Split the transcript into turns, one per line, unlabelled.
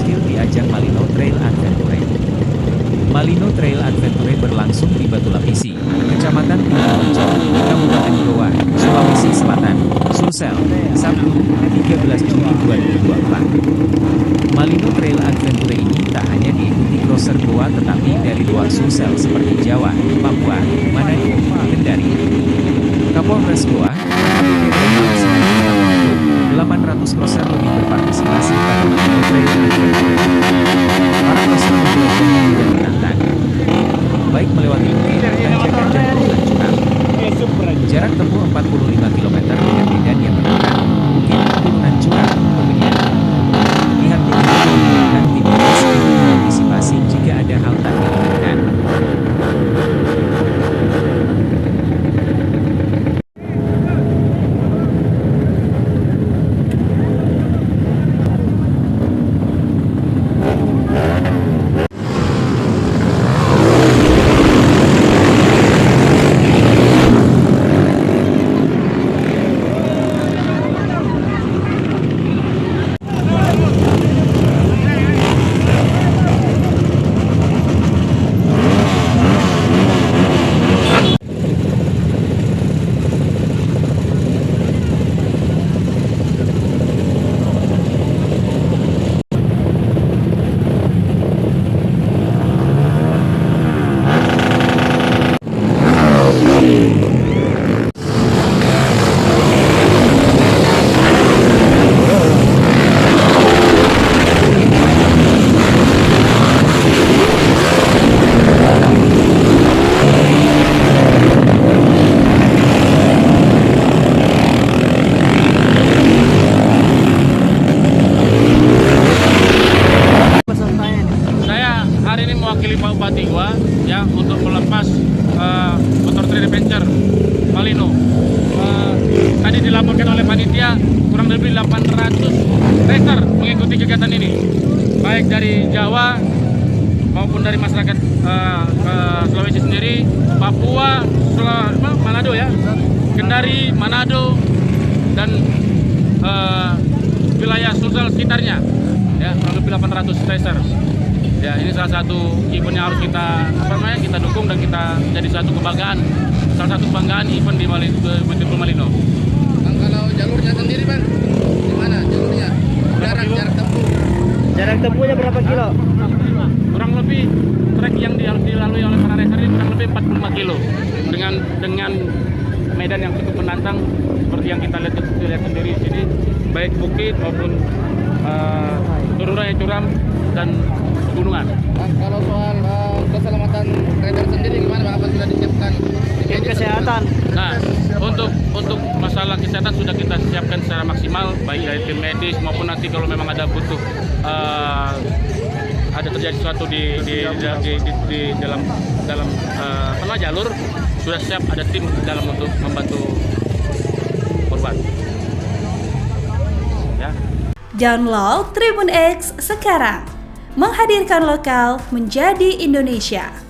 tampil di ajang Malino Trail Adventure. Malino Trail Adventure berlangsung di Batu Lapisi, Kecamatan Tinggi Kabupaten Goa, Sulawesi Selatan, Sulsel, Sabtu, 13 Juli 2024. Malino Trail Adventure ini tak hanya diikuti crosser Goa tetapi dari luar Sulsel seperti Jawa, Papua, Manado, Kendari. Kapolres Goa, 800 crosser lebih berpartisipasi pada Malino Trail Adventure. Para crosser memiliki dan menantang, baik melewati bukit, tanjakan dan turunan curam. Jarak tempuh 45 km dengan medan yang menantang, bukit, turunan curam, kemudian pihaknya juga menggunakan tim medis untuk mengantisipasi jika ada hal tak diinginkan.
Mewakili Pak Bupati Goa ya untuk melepas motor trail adventure Malino. Tadi dilaporkan oleh panitia kurang lebih 800 racer mengikuti kegiatan ini, baik dari Jawa maupun dari masyarakat Sulawesi sendiri, Papua, Manado ya, Kendari, Manado dan wilayah Sulsel sekitarnya ya, kurang lebih 800 racer. Ya, ini salah satu event yang harus kita dukung dan kita jadi satu kebanggaan, salah satu kebanggaan event di Malino.
Kalau jalurnya sendiri Bang, gimana jalurnya? Jarak tempuh.
Jarak tempuhnya berapa kilo?
Kurang lebih trek yang dilalui oleh para racer ini kurang lebih 45 kilo dengan medan yang cukup menantang seperti yang kita lihat sendiri di sini, baik bukit maupun turunan yang curam dan gunungan.
Kalau soal keselamatan rider sendiri gimana Bang? Apa sudah disiapkan
Tim kesehatan?
Nah, untuk masalah kesehatan sudah kita siapkan secara maksimal, baik dari tim medis maupun nanti kalau memang ada butuh ada terjadi sesuatu di dalam jalur, sudah siap ada tim dalam untuk membantu korban. Ya.
Download Tribun X sekarang, menghadirkan lokal menjadi Indonesia.